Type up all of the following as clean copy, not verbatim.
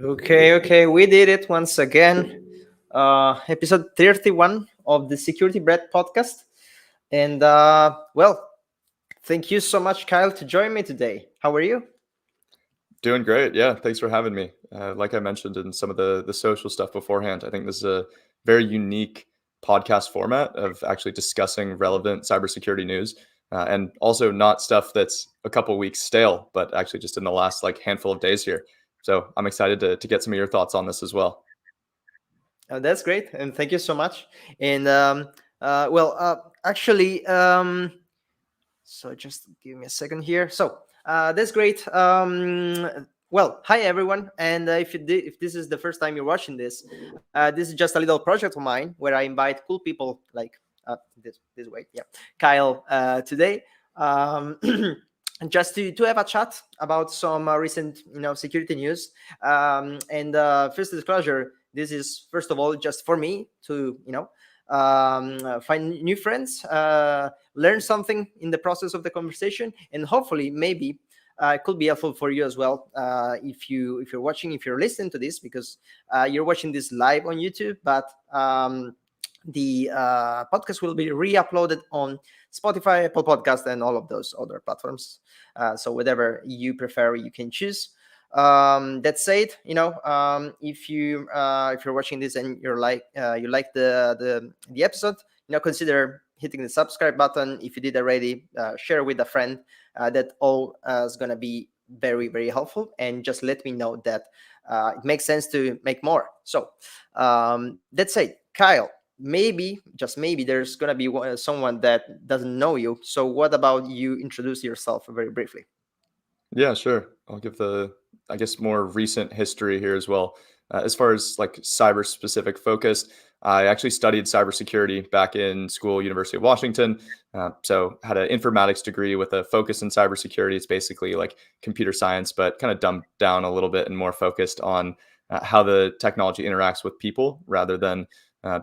Okay, we did it once again. Episode 31 of the Security Bread podcast. And well, thank you so much, Kyle, to join me today. How are you? Doing great. Yeah, thanks for having me. Like I mentioned in some of the social stuff beforehand, I think this is a very unique podcast format of actually discussing relevant cybersecurity news, and also not stuff that's a couple weeks stale, but actually just in the last handful of days here. So I'm excited to get some of your thoughts on this as well. That's great, and thank you so much. And actually, so just give me a second here. So that's great. Hi everyone, and if this is the first time you're watching this, this is just a little project of mine where I invite cool people like this way, yeah, Kyle today, just to have a chat about some recent security news. And first disclosure, this is first of all just for me to find new friends, learn something in the process of the conversation, and hopefully maybe it could be helpful for you as well, if you're watching, if you're listening to this, because you're watching this live on YouTube, but the podcast will be re-uploaded on Spotify, Apple Podcast, and all of those other platforms. So whatever you prefer, you can choose. That said, if you're watching this and you like the episode, consider hitting the subscribe button. If you did already, share with a friend. That all is gonna be very, very helpful, and just let me know that it makes sense to make more. So that's it, Kyle. Maybe, just maybe, there's gonna be someone that doesn't know you. So what about you introduce yourself very briefly? Yeah, sure. I'll give the, I guess, more recent history here as well. As far as cyber specific focus, I actually studied cybersecurity back in school, University of Washington. So had an informatics degree with a focus in cybersecurity. It's basically like computer science, but kind of dumbed down a little bit and more focused on how the technology interacts with people rather than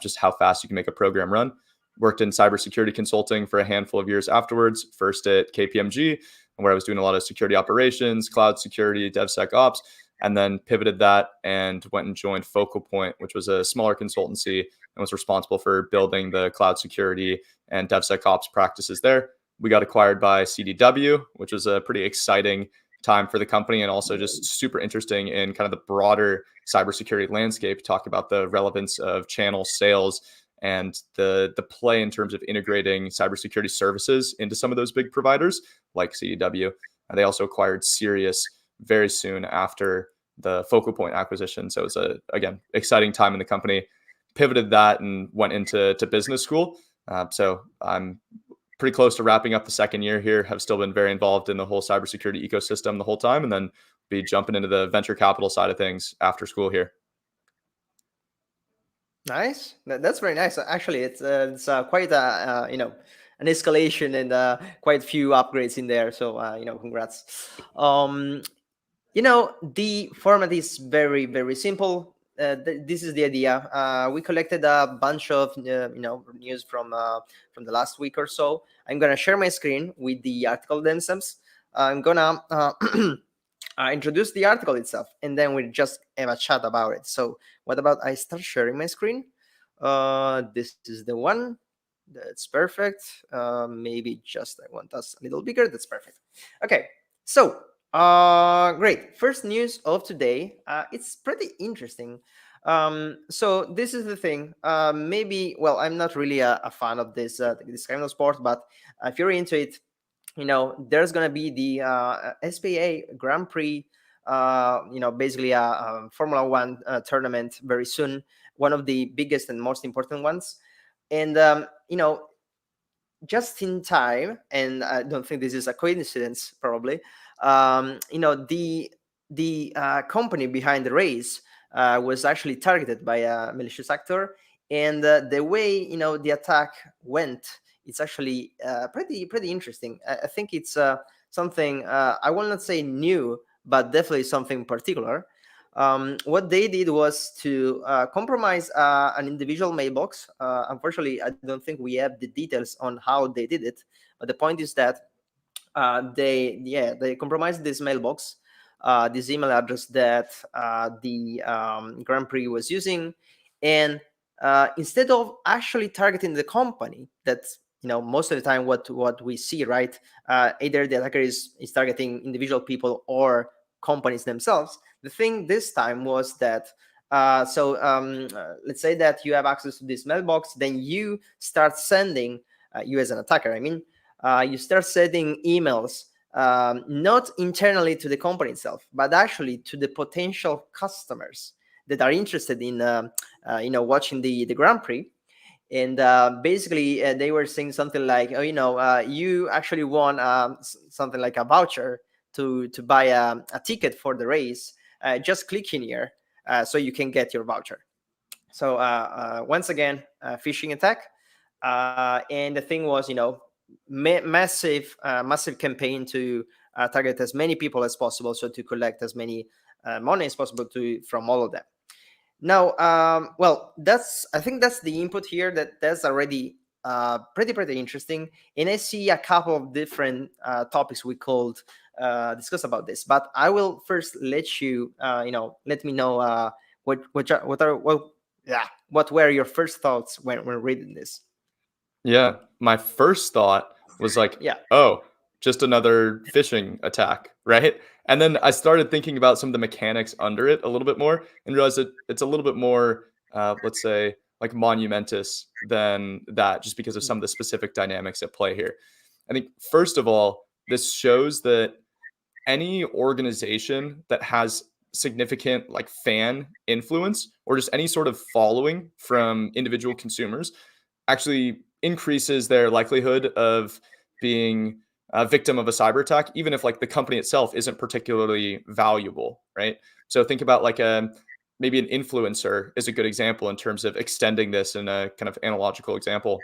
just how fast you can make a program run. Worked in cybersecurity consulting for a handful of years afterwards, first at KPMG, where I was doing a lot of security operations, cloud security, DevSecOps, and then pivoted that and went and joined Focal Point, which was a smaller consultancy and was responsible for building the cloud security and DevSecOps practices there. We got acquired by CDW, which was a pretty exciting time for the company, and also just super interesting in kind of the broader cybersecurity landscape. Talk about the relevance of channel sales and the play in terms of integrating cybersecurity services into some of those big providers like CDW. They also acquired Sirius very soon after the Focal Point acquisition. So it's again, exciting time in the company. Pivoted that and went into business school. So I'm pretty close to wrapping up the second year here. Have still been very involved in the whole cybersecurity ecosystem the whole time, and then be jumping into the venture capital side of things after school here. Nice. That's very nice. Actually, it's quite an escalation and quite a few upgrades in there. So congrats. The format is very, very simple. This is the idea. We collected a bunch of news from the last week or so. I'm gonna share my screen with the article themselves. I'm gonna introduce the article itself, and then we'll just have a chat about it. So what about I start sharing my screen? This is the one. That's perfect. Maybe just I want us a little bigger. That's perfect. Okay, so great. First news of today. It's pretty interesting. So this is the thing. Maybe, well, I'm not really a fan of this kind of sport, but if you're into it, there's gonna be the SPA Grand Prix. Basically a Formula One tournament very soon. One of the biggest and most important ones, and just in time, and I don't think this is a coincidence, probably. The company behind the race was actually targeted by a malicious actor, and the way the attack went, it's actually pretty interesting. I think it's something I will not say new, but definitely something particular. what they did was to compromise an individual mailbox. Unfortunately, I don't think we have the details on how they did it, but the point is that they compromised this mailbox, this email address that the Grand Prix was using, and instead of actually targeting the company, that's most of the time what we see, right? Either the attacker is targeting individual people or companies themselves. The thing this time was that let's say that you have access to this mailbox, then you start sending, you as an attacker, I mean, you start sending emails, not internally to the company itself, but actually to the potential customers that are interested in watching the Grand Prix. And basically they were saying something like, oh, you actually won something like a voucher to buy a ticket for the race. Just click in here so you can get your voucher. So once again, phishing attack. And the thing was, massive campaign to target as many people as possible, so to collect as many money as possible from all of them. Now, well, I think that's the input here. That's already pretty interesting, and I see a couple of different topics we could discuss about this. But I will first let you, let me know what were your first thoughts when reading this. Yeah, my first thought was like, oh, just another phishing attack, right? And then I started thinking about some of the mechanics under it a little bit more and realized that it's a little bit more, let's say, like monumentous than that, just because of some of the specific dynamics at play here. I think, first of all, this shows that any organization that has significant like fan influence or just any sort of following from individual consumers actually increases their likelihood of being a victim of a cyber attack, even if like the company itself isn't particularly valuable, right? So think about like maybe an influencer is a good example in terms of extending this in a kind of analogical example,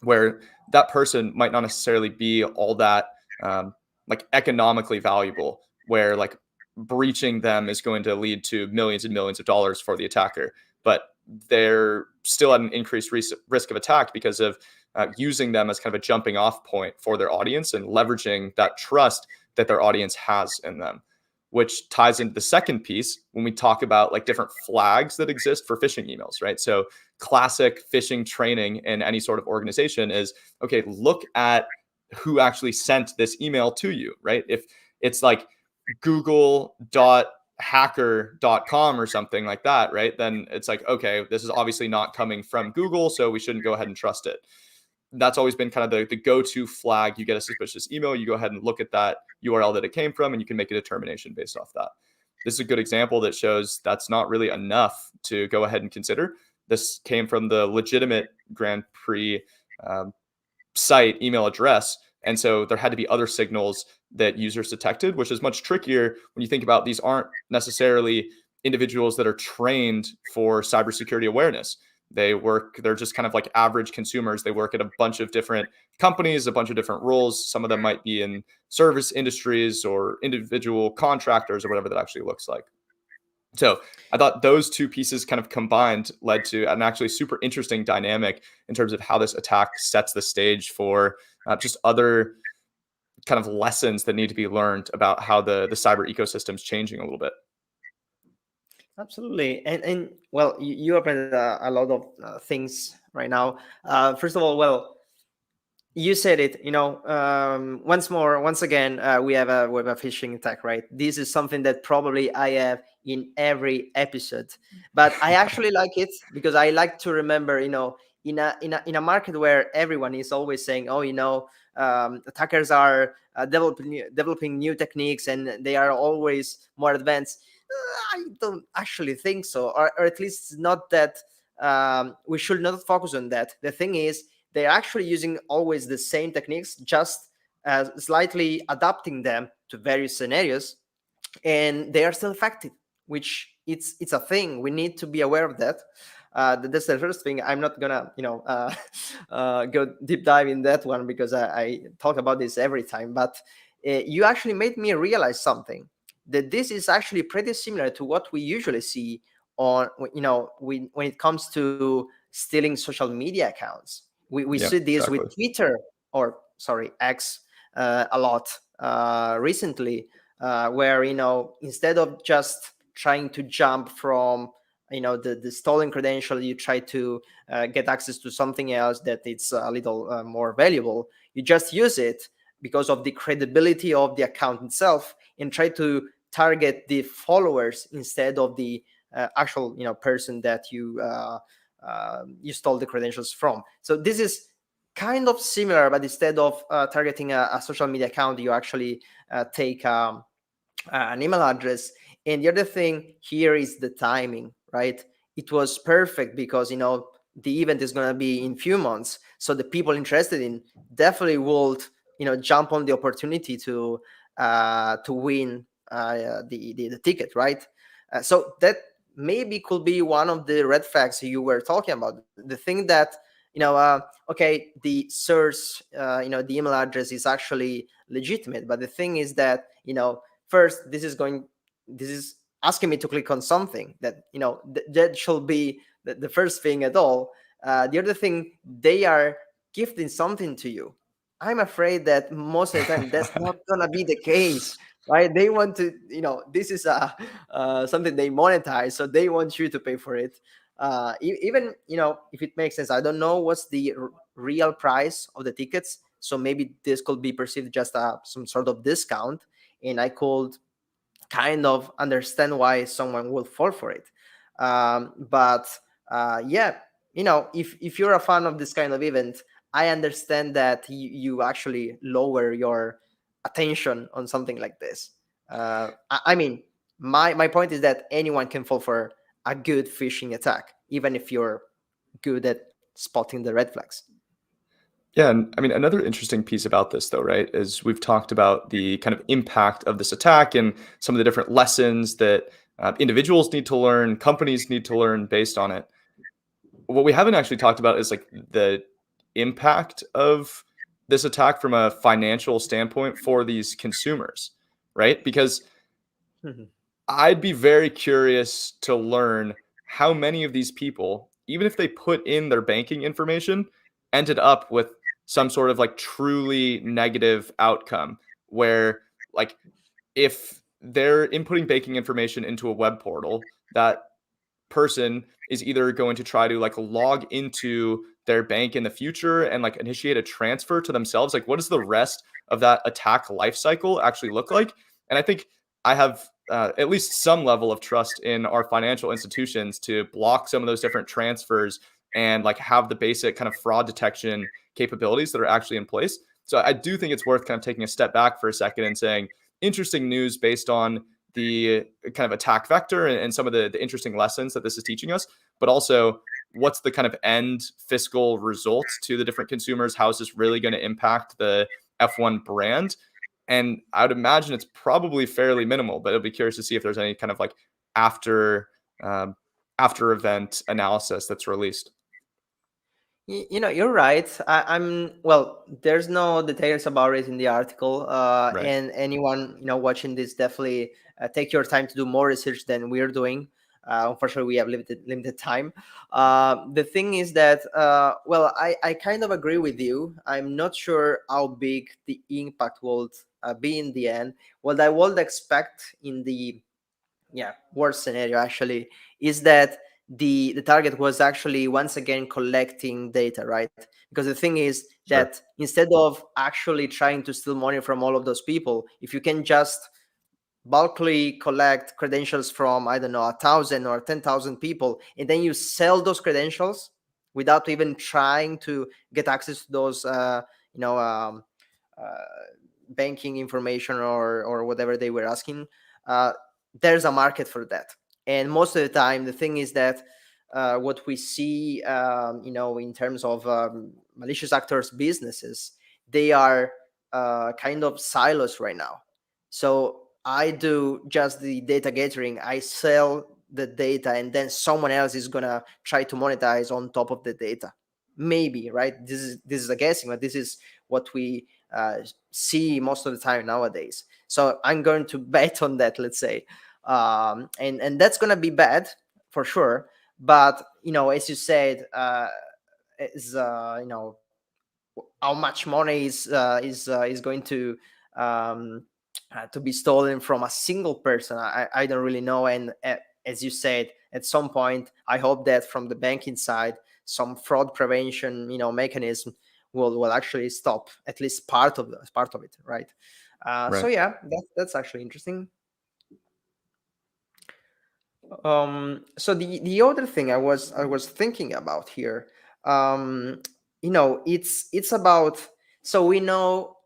where that person might not necessarily be all that like economically valuable, where like breaching them is going to lead to millions and millions of dollars for the attacker, but they're still at an increased risk of attack because of using them as kind of a jumping off point for their audience and leveraging that trust that their audience has in them, which ties into the second piece when we talk about like different flags that exist for phishing emails, right? So classic phishing training in any sort of organization is, okay, look at who actually sent this email to you, right? If it's like google.hacker.com or something like that, right? Then it's like, okay, this is obviously not coming from Google, so we shouldn't go ahead and trust it. That's always been kind of the go-to flag. You get a suspicious email, you go ahead and look at that URL that it came from, and you can make a determination based off that. This is a good example that shows that's not really enough to go ahead and consider. This came from the legitimate Grand Prix site email address. And so there had to be other signals that users detected, which is much trickier when you think about these aren't necessarily individuals that are trained for cybersecurity awareness. They're just kind of like average consumers. They work at a bunch of different companies, a bunch of different roles. Some of them might be in service industries or individual contractors or whatever that actually looks like. So I thought those two pieces kind of combined led to an actually super interesting dynamic in terms of how this attack sets the stage for just other kind of lessons that need to be learned about how the cyber ecosystem is changing a little bit. Absolutely. And well, you opened a lot of things right now. First of all, well, you said it, once again, we have a phishing attack, right? This is something that probably I have in every episode, but I actually like it because I like to remember, in a market where everyone is always saying, oh, attackers are developing new techniques and they are always more advanced. I don't actually think so, or at least not that. We should not focus on that. The thing is, they're actually using always the same techniques, just slightly adapting them to various scenarios, and they are still effective, which it's a thing. We need to be aware of that. That's the first thing. I'm not gonna go deep dive in that one because I talk about this every time, but you actually made me realize something. that this is actually pretty similar to what we usually see on, when it comes to stealing social media accounts. We Yeah, see this with exactly. Twitter, or sorry, X, a lot recently, where, instead of just trying to jump from, the stolen credential, you try to get access to something else that it's a little more valuable. You just use it because of the credibility of the account itself, and try to target the followers instead of the actual, person that you stole the credentials from. So this is kind of similar, but instead of targeting a social media account, you actually take an email address. And the other thing here is the timing, right? It was perfect because, the event is going to be in few months, so the people interested in definitely would, jump on the opportunity to win the ticket, right? So that maybe could be one of the red flags you were talking about. The thing that, okay, the source, the email address is actually legitimate, but the thing is that, first, this is asking me to click on something that, that should be the first thing at all. The other thing, they are gifting something to you. I'm afraid that most of the time that's not gonna be the case, right? They want to, this is something they monetize, so they want you to pay for it. Even, if it makes sense, I don't know what's the real price of the tickets, so maybe this could be perceived just some sort of discount, and I could kind of understand why someone would fall for it. But yeah, if you're a fan of this kind of event, I understand that you actually lower your attention on something like this. I mean, my point is that anyone can fall for a good phishing attack, even if you're good at spotting the red flags. Yeah, and I mean, another interesting piece about this, though, right, is we've talked about the kind of impact of this attack and some of the different lessons that individuals need to learn, companies need to learn based on it. What we haven't actually talked about is like the impact of this attack from a financial standpoint for these consumers, right? Because Mhm. I'd be very curious to learn how many of these people, even if they put in their banking information, ended up with some sort of like truly negative outcome where, like, if they're inputting banking information into a web portal, that person is either going to try to like log into their bank in the future and like initiate a transfer to themselves. Like, what does the rest of that attack life cycle actually look like? And I think I have at least some level of trust in our financial institutions to block some of those different transfers and like have the basic kind of fraud detection capabilities that are actually in place. So I do think it's worth kind of taking a step back for a second and saying, interesting news based on the kind of attack vector and some of the interesting lessons that this is teaching us, but also what's the kind of end fiscal results to the different consumers? How is this really going to impact the F1 brand? And I would imagine it's probably fairly minimal, but I'll be curious to see if there's any kind of like after um, after event analysis that's released. You're right. I'm well. There's no details about it in the article, Right. and anyone watching this, definitely take your time to do more research than we're doing. Unfortunately, we have limited time. The thing is that, well, I kind of agree with you. I'm not sure how big the impact will be in the end. What I would expect in the worst scenario actually is that the target was actually once again collecting data, right? Because the thing is Sure. that instead of actually trying to steal money from all of those people, if you can just bulkily collect credentials from, I don't know, 1,000 or 10,000 people, and then you sell those credentials without even trying to get access to those you know um, uh, banking information or whatever they were asking, uh, there's a market for that. And most of the time, the thing is that what we see, in terms of malicious actors' businesses, they are kind of silos right now. So I do just the data gathering, I sell the data, and then someone else is gonna try to monetize on top of the data. Maybe, right? This is a guessing, but this is what we see most of the time nowadays. So I'm going to bet on that, let's say, and that's going to be bad for sure. But as you said, is how much money is going to be stolen from a single person. I don't really know. And as you said, at some point, I hope that from the banking side, some fraud prevention mechanism will actually stop at least part of it, right? So Right. yeah, that's actually interesting. So the other thing I was thinking about here, it's about, so we know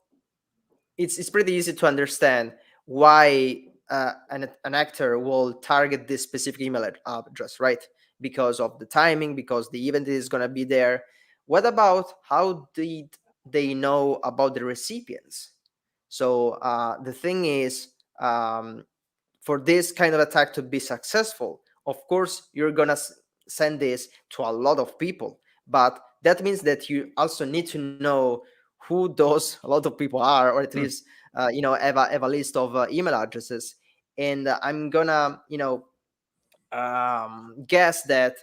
it's pretty easy to understand why an actor will target this specific email address, right? Because of the timing, because the event is going to be there. What about how did they know about the recipients? So the thing is, for this kind of attack to be successful, of course, you're going to send this to a lot of people. But that means that you also need to know who those a lot of people are, or at Hmm. least have a list of email addresses. And I'm gonna guess that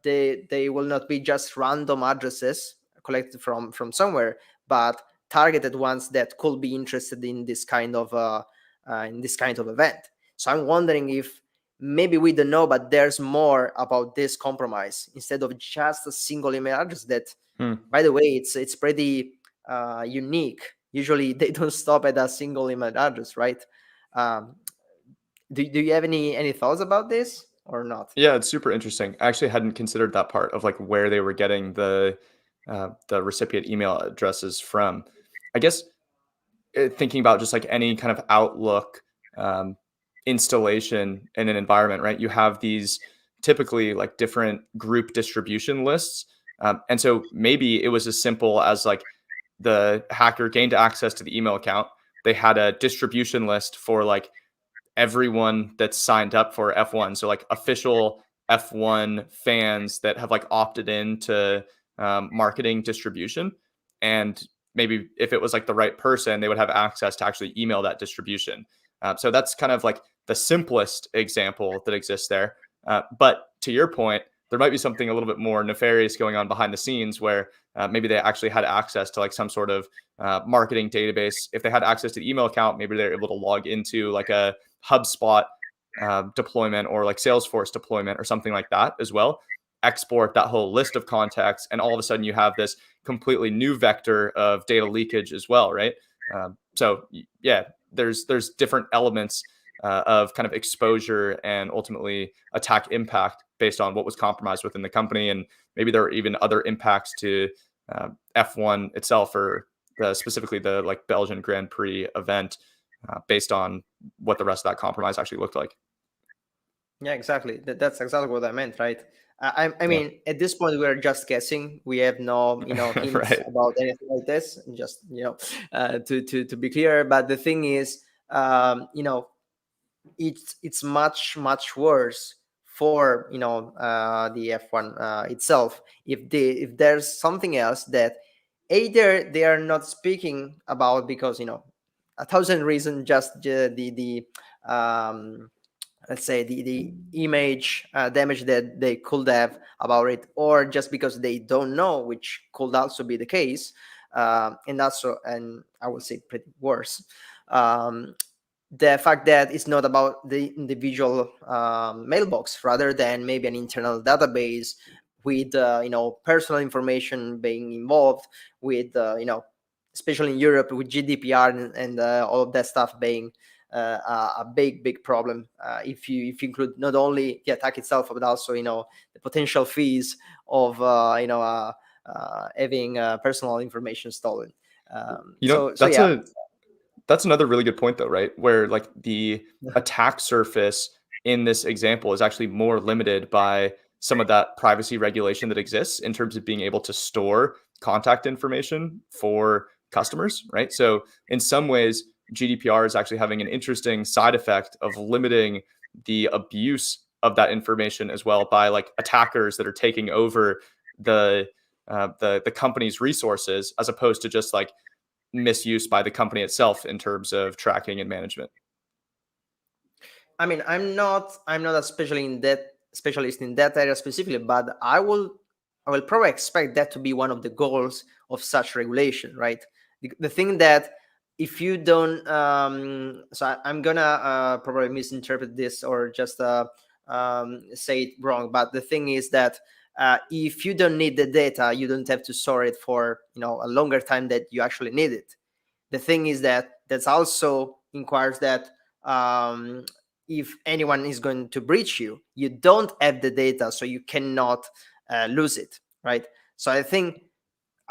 they will not be just random addresses collected from somewhere, but targeted ones that could be interested in this kind of event. So I'm wondering if maybe we don't know, but there's more about this compromise instead of just a single email address that, Hmm. by the way, it's pretty unique. Usually they don't stop at a single email address, right? Um, do you have any thoughts about this or not? Yeah, it's super interesting. I actually hadn't considered that part of like where they were getting the recipient email addresses from. I guess thinking about just like any kind of Outlook um, installation in an environment, right? You have these typically like different group distribution lists. And so maybe it was as simple as like the hacker gained access to the email account. They had a distribution list for like everyone that's signed up for F1. So like official F1 fans that have like opted in to marketing distribution. And maybe if it was like the right person, they would have access to actually email that distribution. So that's kind of like the simplest example that exists there. But to your point, there might be something a little bit more nefarious going on behind the scenes where maybe they actually had access to like some sort of marketing database. If they had access to the email account, maybe they're able to log into like a HubSpot deployment or like Salesforce deployment or something like that as well. Export that whole list of contacts, and all of a sudden you have this completely new vector of data leakage as well, right? So yeah, there's different elements of kind of exposure and ultimately attack impact based on what was compromised within the company, and maybe there are even other impacts to F1 itself, or specifically the like Belgian Grand Prix event, based on what the rest of that compromise actually looked like. Yeah, exactly. That's exactly what I meant, right? I Yeah. mean, at this point, we're just guessing. We have no, hints Right. about anything like this. Just, to be clear. But the thing is, it's much worse for the F1 itself. If there's something else that either they are not speaking about because a thousand reasons, just the let's say the image damage that they could have about it, or just because they don't know, which could also be the case, and I would say pretty worse. The fact that it's not about the individual mailbox, rather than maybe an internal database with personal information being involved, with especially in Europe with GDPR and all of that stuff being a big problem. If you include not only the attack itself, but also the potential fees of having personal information stolen. You know, So yeah. that's another really good point though, right? Where like the attack surface in this example is actually more limited by some of that privacy regulation that exists in terms of being able to store contact information for customers, right? So in some ways, GDPR is actually having an interesting side effect of limiting the abuse of that information as well by like attackers that are taking over the the company's resources, as opposed to just like misuse by the company itself in terms of tracking and management? I mean, I'm not a specialist in that area specifically, but I will probably expect that to be one of the goals of such regulation, right? The thing that if you don't, I'm gonna probably misinterpret this or just say it wrong, but the thing is that if you don't need the data, you don't have to store it for a longer time that you actually need it. The thing is that that's also inquires that um, if anyone is going to breach you, you don't have the data, so you cannot lose it, right? So I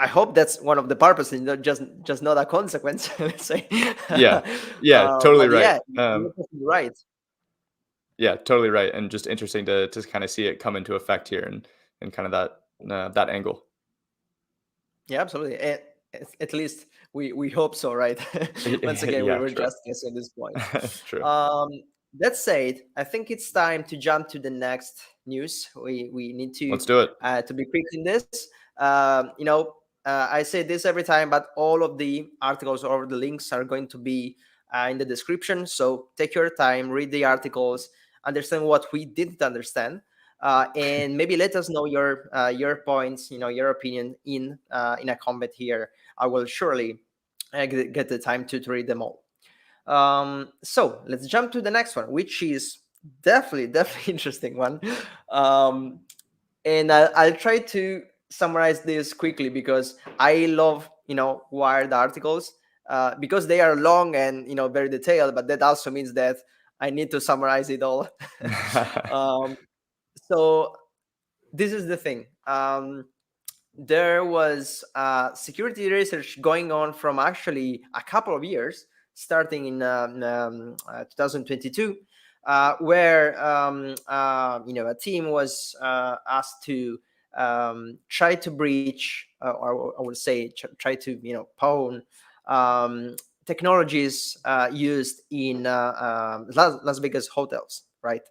hope that's one of the purposes, not just not a consequence. Let's say. Yeah, yeah, totally But right. yeah, you're definitely right. Yeah, totally right, and just interesting to kind of see it come into effect here and kind of that angle. Yeah, absolutely. At least we hope so, right? Once again, we Yeah, were true. just guessing at this point. True. Um, that said, I think it's time to jump to the next news. We need Let's do it. to be quick in this. I say this every time, but all of the articles or the links are going to be in the description. So take your time, read the articles, understand what we didn't understand, and maybe let us know your points, your opinion in a comment here. I will surely get the time to read them all. So let's jump to the next one, which is definitely interesting one. Um, and I'll try to summarize this quickly because I love wired articles because they are long and very detailed, but that also means that I need to summarize it all. um, so this is the thing. There was security research going on from actually a couple of years, starting in 2022, where a team was asked to try to breach, or I would say try to pawn um, technologies used in Las Vegas hotels, right?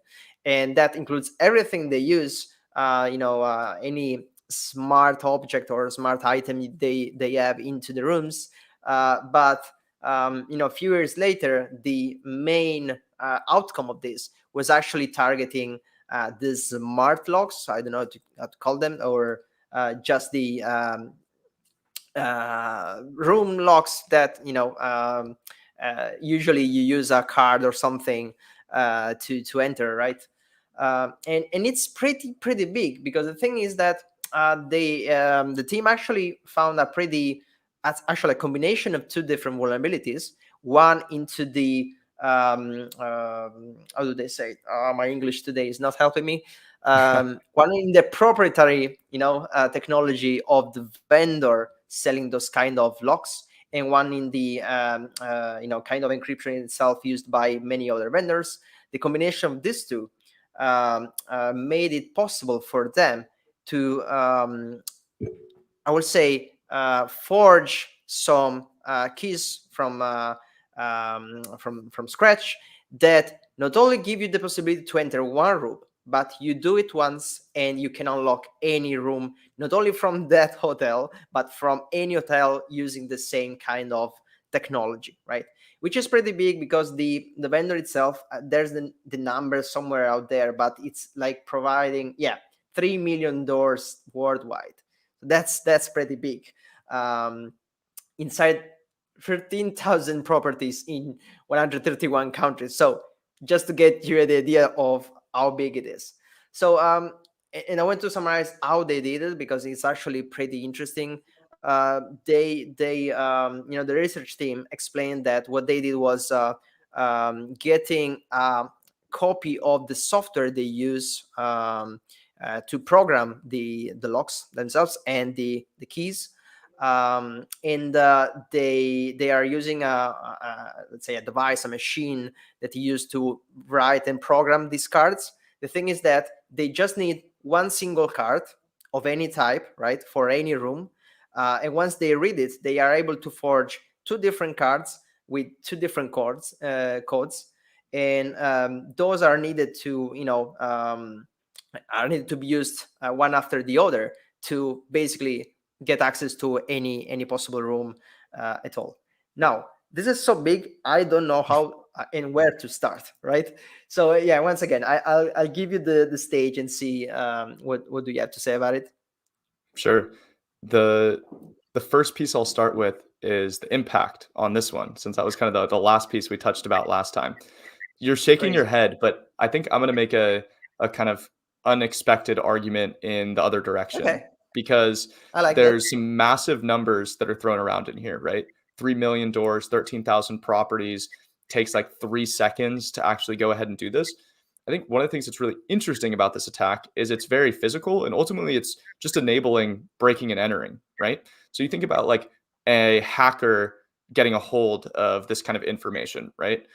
And that includes everything they use. Any smart object or smart item they have into the rooms. But a few years later, the main outcome of this was actually targeting the smart locks. I don't know how to call them, or just the room locks that usually you use a card or something to enter, right? And it's pretty big, because the thing is that the team actually found actually a combination of two different vulnerabilities. One into the how do they say it? My English today is not helping me. One in the proprietary technology of the vendor selling those kind of locks, and one in the kind of encryption itself used by many other vendors. The combination of these two made it possible for them to, I would say, forge some keys from scratch that not only give you the possibility to enter one room, but you do it once and you can unlock any room, not only from that hotel, but from any hotel using the same kind of technology, right? Which is pretty big, because the vendor itself, there's the number somewhere out there, but it's like providing 3 million doors worldwide. That's pretty big. Inside 13,000 properties in 131 countries. So just to get you the idea of how big it is. So and I want to summarize how they did it, because it's actually pretty interesting. The research team explained that what they did was getting a copy of the software they use to program the locks themselves and the keys. And they are using let's say a device, a machine that they use to write and program these cards. The thing is that they just need one single card of any type, right, for any room. And once they read it, they are able to forge two different cards with two different codes, and those are needed to are needed to be used one after the other to basically get access to any possible room at all. Now, this is so big, I don't know how and where to start, right? So yeah, once again, I'll give you the stage and see what do you have to say about it. Sure. The first piece I'll start with is the impact on this one, since that was kind of the last piece we touched about last time. You're shaking your Crazy. head, but I think I'm going to make a kind of unexpected argument in the other direction, Okay, because I like that. there's some massive numbers that are thrown around in here, right? 3 million doors, 13,000 properties, takes like 3 seconds to actually go ahead and do this. I think one of the things that's really interesting about this attack is it's very physical, and ultimately it's just enabling breaking and entering, right? So you think about like a hacker getting a hold of this kind of information, right?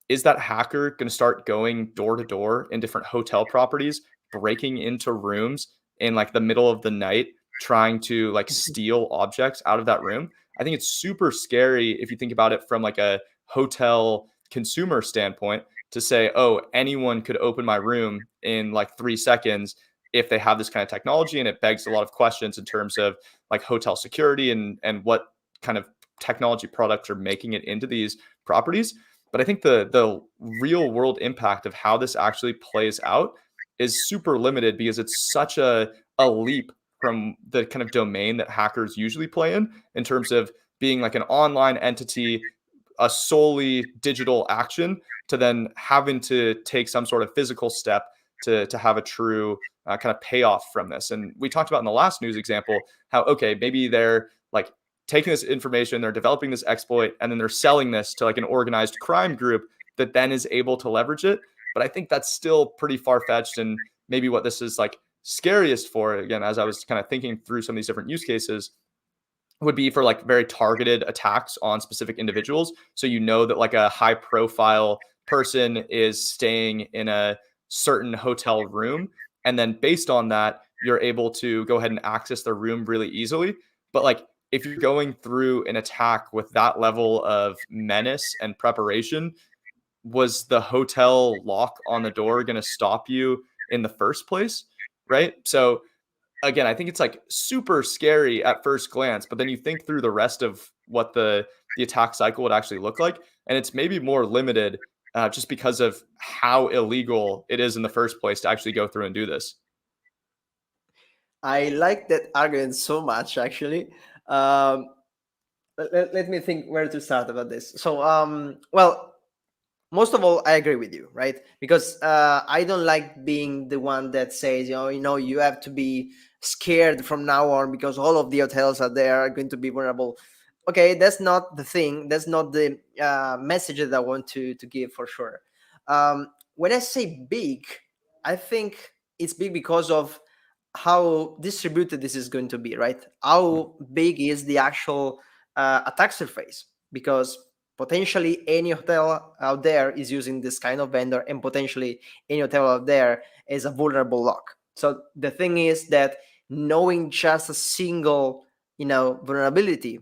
Is that hacker going to start going door to door in different hotel properties, breaking into rooms in like the middle of the night, trying to like steal objects out of that room? I think it's super scary if you think about it from like a hotel consumer standpoint, to say, oh, anyone could open my room in like 3 seconds if they have this kind of technology. And it begs a lot of questions in terms of like hotel security and what kind of technology products are making it into these properties. But I think the real world impact of how this actually plays out is super limited, because it's such a leap from the kind of domain that hackers usually play in terms of being like an online entity, a solely digital action, to then having to take some sort of physical step to have a true kind of payoff from this. And we talked about in the last news example how, okay, maybe they're like taking this information, they're developing this exploit, and then they're selling this to like an organized crime group that then is able to leverage it. But I think that's still pretty far-fetched. And maybe what this is like scariest for, again, as I was kind of thinking through some of these different use cases, would be for like very targeted attacks on specific individuals. So you know that like a high profile person is staying in a certain hotel room, and then based on that, you're able to go ahead and access their room really easily. But like if you're going through an attack with that level of menace and preparation, was the hotel lock on the door going to stop you in the first place? Right. So again, I think it's like super scary at first glance, but then you think through the rest of what the attack cycle would actually look like, and it's maybe more limited just because of how illegal it is in the first place to actually go through and do this. I like that argument so much, actually. Um, let me think where to start about this. So, well, most of all, I agree with you, right? Because I don't like being the one that says, you have to be scared from now on because all of the hotels out there are going to be vulnerable. Okay, that's not the thing. That's not the message that I want to give for sure. When I say big, I think it's big because of how distributed this is going to be, right? How big is the actual attack surface? Because potentially any hotel out there is using this kind of vendor, and potentially any hotel out there is a vulnerable lock. So the thing is that knowing just a single, vulnerability,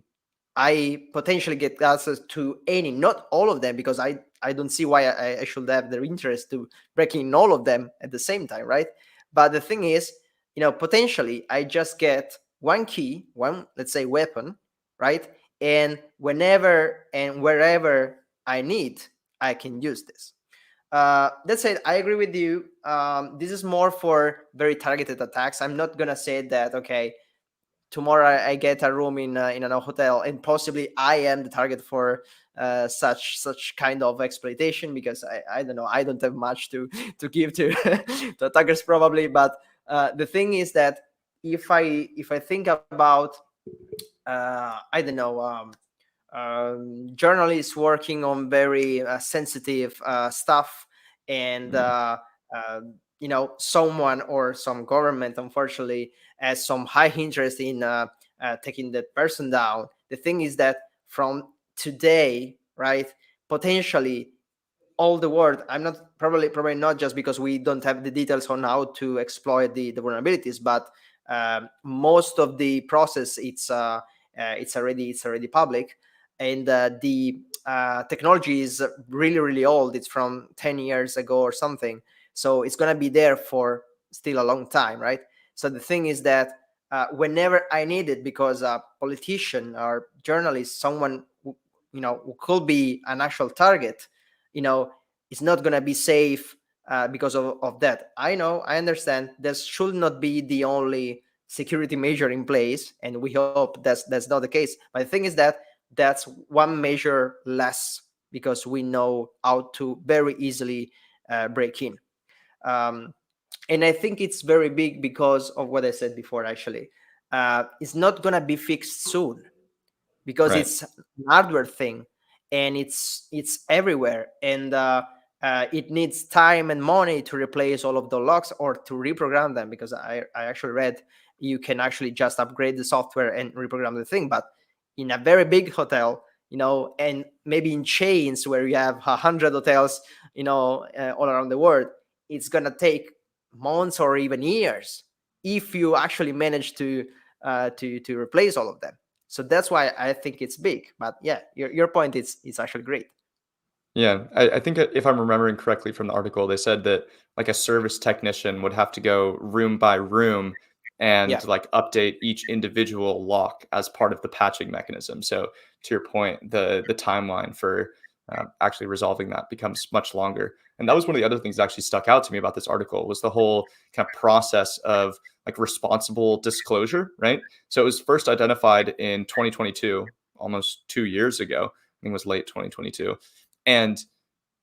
I potentially get access to any, not all of them, because I don't see why I should have their interest to breaking in all of them at the same time, right? But the thing is, potentially I just get one key, one, let's say, weapon, right? And whenever and wherever I need, I can use this. That said, I agree with you. This is more for very targeted attacks. I'm not gonna say that, okay, tomorrow I get a room in a hotel, and possibly I am the target for such kind of exploitation, because I don't know, I don't have much to give to to attackers probably. But the thing is that if I think about I don't know, journalists working on very sensitive stuff, and uh, someone or some government unfortunately has some high interest in taking that person down. The thing is that from today, right, potentially all the world, I'm not, probably not, just because we don't have the details on how to exploit the vulnerabilities, but most of the process, it's already public. And the technology is really really old. It's from 10 years ago or something, so it's going to be there for still a long time, right? So the thing is that whenever I need it, because a politician or journalist, someone who, who could be an actual target, you know, is not gonna be safe because of that. I know, I understand. This should not be the only security measure in place, and we hope that's not the case. But the thing is that that's one measure less, because we know how to very easily break in. Um, and I think it's very big because of what I said before. Actually, it's not gonna be fixed soon, because Right. it's an hardware thing, and it's everywhere, and it needs time and money to replace all of the locks or to reprogram them, because I actually read you can actually just upgrade the software and reprogram the thing. But in a very big hotel, and maybe in chains where you have 100 hotels, all around the world, it's gonna take months or even years if you actually manage to replace all of them. So that's why I think it's big. But yeah, your point is actually great. Yeah, I think if I'm remembering correctly from the article, they said that like a service technician would have to go room by room Yeah. and like update each individual lock as part of the patching mechanism. So to your point, the timeline for actually resolving that becomes much longer. And that was one of the other things that actually stuck out to me about this article was the whole kind of process of like responsible disclosure, right? So it was first identified in 2022, almost 2 years ago. I think it was late 2022, and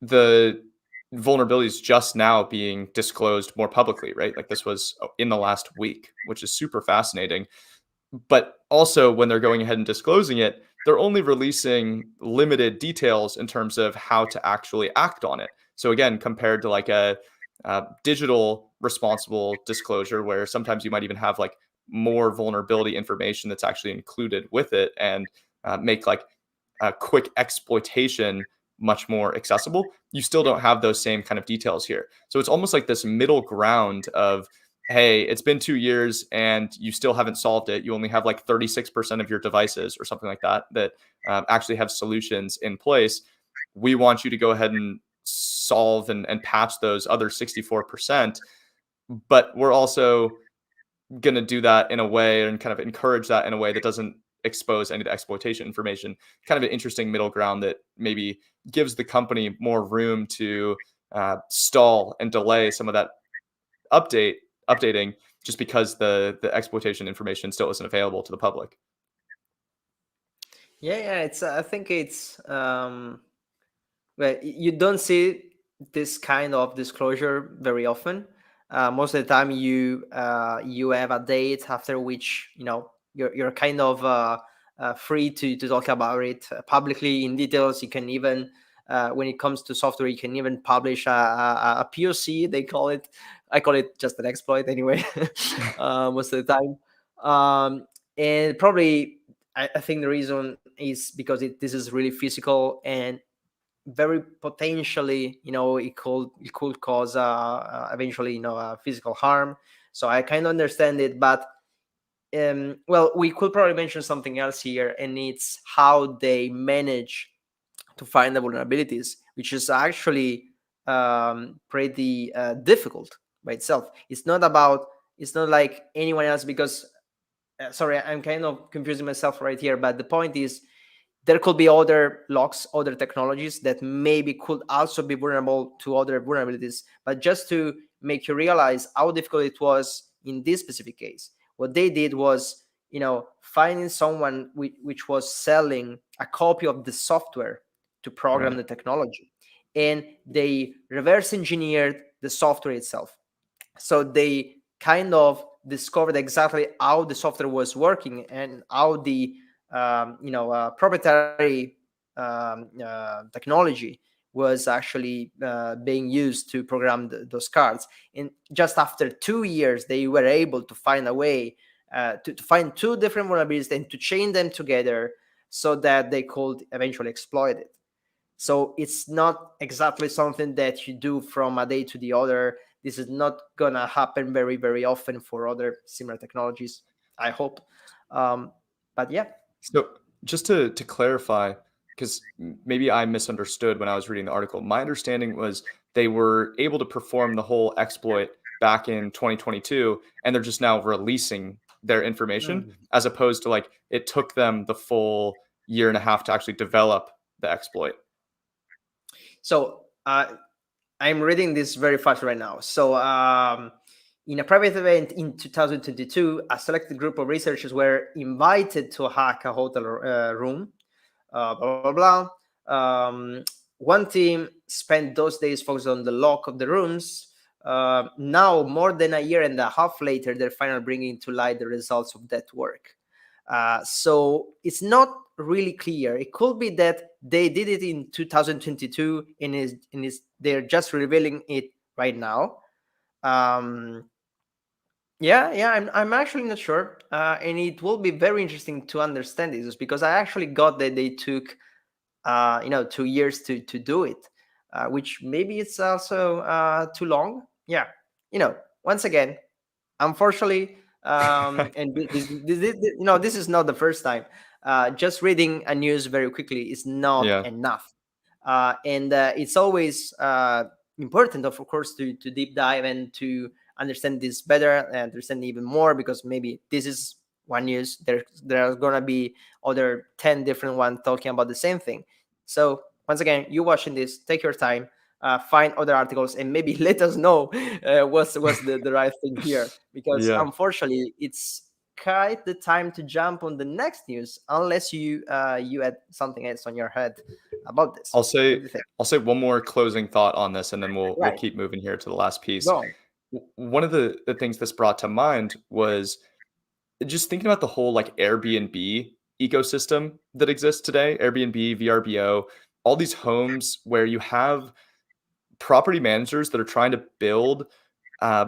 the vulnerabilities just now being disclosed more publicly, right? Like this was in the last week, which is super fascinating. But also, when they're going ahead and disclosing it, they're only releasing limited details in terms of how to actually act on it. So again, compared to like a digital responsible disclosure, where sometimes you might even have like more vulnerability information that's actually included with it, and make like a quick exploitation much more accessible, you still don't have those same kind of details here. So it's almost like this middle ground of, hey, it's been 2 years and you still haven't solved it. You only have like 36% of your devices or something like that that actually have solutions in place. We want you to go ahead and solve and patch those other 64%. But we're also going to do that in a way and kind of encourage that in a way that doesn't expose any of the exploitation information. Kind of an interesting middle ground that maybe gives the company more room to stall and delay some of that updating, just because the exploitation information still isn't available to the public. Yeah. It's I think it's well, you don't see this kind of disclosure very often. Most of the time, you have a date after which you're kind of free to talk about it publicly in details. You can even when it comes to software, you can even publish a POC. They call it. I call it just an exploit anyway. Most of the time, and probably I think the reason is because this is really physical and very potentially, it could cause eventually, physical harm. So I kind of understand it, but well, we could probably mention something else here, and it's how they manage to find the vulnerabilities, which is actually pretty difficult by itself. It's not like anyone else, because sorry, I'm kind of confusing myself right here, but the point is there could be other locks, other technologies that maybe could also be vulnerable to other vulnerabilities. But just to make you realize how difficult it was in this specific case, what they did was, finding someone which was selling a copy of the software to program Right. the technology, and they reverse engineered the software itself. So they kind of discovered exactly how the software was working and how the proprietary technology was actually being used to program those cards. And just after 2 years, they were able to find a way to find two different vulnerabilities and to chain them together so that they could eventually exploit it. So it's not exactly something that you do from a day to the other. This is not gonna happen very, very often for other similar technologies, I hope. Um, but yeah. So just to clarify, because maybe I misunderstood when I was reading the article, my understanding was they were able to perform the whole exploit back in 2022, and they're just now releasing their information, Mm. as opposed to like it took them the full year and a half to actually develop the exploit. So I'm reading this very fast right now. So in a private event in 2022, a selected group of researchers were invited to hack a hotel room. Blah blah blah. One team spent those days focused on the lock of the rooms. Now, more than a year and a half later, they're finally bringing to light the results of that work. So it's not really clear. It could be that they did it in 2022 and they're just revealing it right now. I'm actually not sure, and it will be very interesting to understand this because I actually got that they took 2 years to do it, which maybe it's also too long. Yeah, once again, unfortunately, and this is not the first time. Just reading a news very quickly is not Yeah. enough, and it's always important, of course, to deep dive and to understand this better and understand even more, because maybe this is one news. There's gonna be other 10 different ones talking about the same thing. So once again, you watching this, take your time, find other articles, and maybe let us know what's the right thing here, because Yeah. unfortunately it's quite the time to jump on the next news, unless you had something else on your head about this. I'll What do say you think? I'll say one more closing thought on this, and then we'll Right, keep moving here to the last piece. go on. One of the things this brought to mind was just thinking about the whole like Airbnb ecosystem that exists today. Airbnb, VRBO, all these homes where you have property managers that are trying to build uh,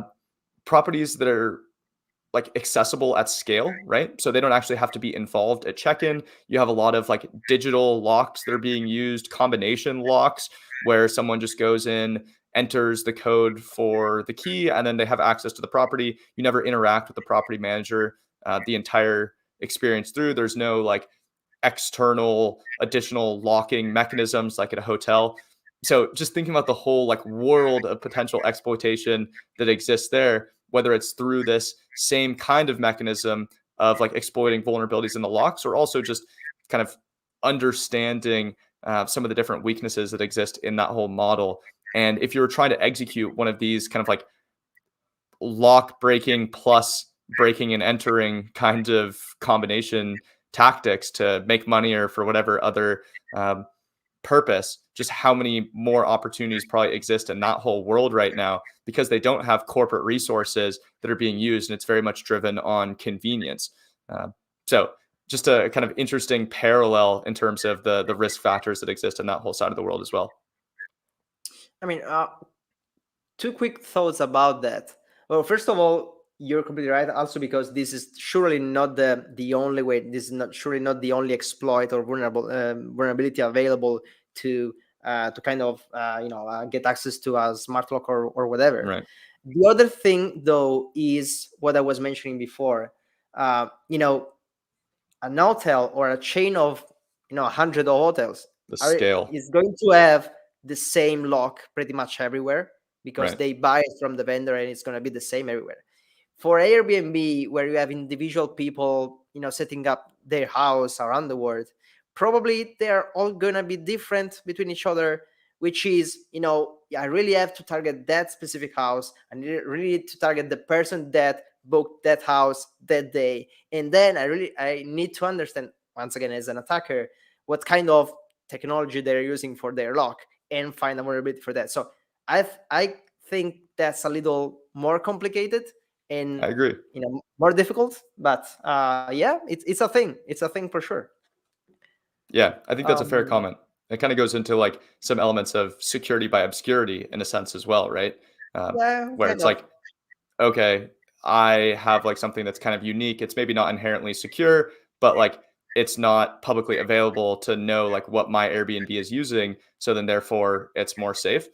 properties that are like accessible at scale, right? So they don't actually have to be involved at check-in. You have a lot of like digital locks that are being used, combination locks, where someone just goes in, enters the code for the key, and then they have access to the property. You never interact with the property manager the entire experience through. There's no like external additional locking mechanisms like at a hotel. So just thinking about the whole like world of potential exploitation that exists there, whether it's through this same kind of mechanism of like exploiting vulnerabilities in the locks, or also just kind of understanding some of the different weaknesses that exist in that whole model. And if you're trying to execute one of these kind of like lock breaking plus breaking and entering kind of combination tactics to make money or for whatever other purpose, just how many more opportunities probably exist in that whole world right now, because they don't have corporate resources that are being used, and it's very much driven on convenience. So just a kind of interesting parallel in terms of the risk factors that exist in that whole side of the world as well. I mean, two quick thoughts about that. Well, first of all, you're completely right. Also, because this is surely not the only way. This is not surely not the only exploit or vulnerability available to kind of get access to a smart lock or whatever. Right. The other thing, though, is what I was mentioning before. An hotel or a chain of 100 of hotels The scale. is going to have the same lock pretty much everywhere, because Right. they buy it from the vendor and it's going to be the same everywhere. For Airbnb, where you have individual people setting up their house around the world, probably they're all going to be different between each other, which is I really have to target that specific house, and really need to target the person that booked that house that day, and then I need to understand, once again, as an attacker, what kind of technology they're using for their lock, and find a vulnerability for that. So I think that's a little more complicated and I agree. more difficult, but yeah, it's a thing. It's a thing for sure. Yeah, I think that's a fair Um, comment. It kind of goes into like some elements of security by obscurity in a sense as well, right? yeah, Where kind it's of. like, okay, I have like something that's kind of unique. It's maybe not inherently secure, but like it's not publicly available to know like what my Airbnb is using. So then therefore it's more safe.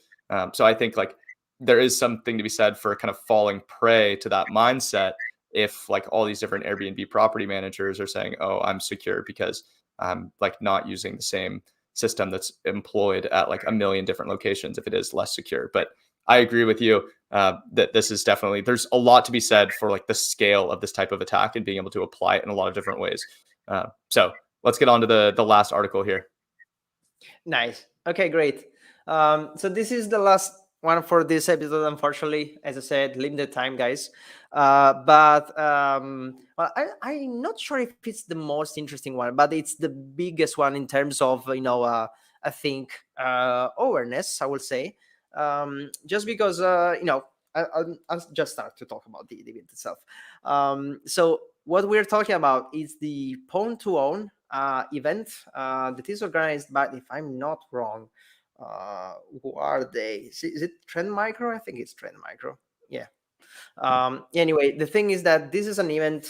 So I think like there is something to be said for kind of falling prey to that mindset if like all these different Airbnb property managers are saying, oh, I'm secure because I'm like not using the same system that's employed at like a million different locations if it is less secure. But I agree with you that this is definitely, there's a lot to be said for like the scale of this type of attack and being able to apply it in a lot of different ways. So let's get on to the last article here. Nice. Okay, great. So this is the last one for this episode. Unfortunately, as I said, limited time, guys. Well, I'm not sure if it's the most interesting one, but it's the biggest one in terms of I think awareness. I will say, just because I'll just start to talk about the event itself. So what we're talking about is the Pwn2Own event that is organized by, if I'm not wrong, who are they? Is it Trend Micro? I think it's Trend Micro. Yeah. Anyway, the thing is that this is an event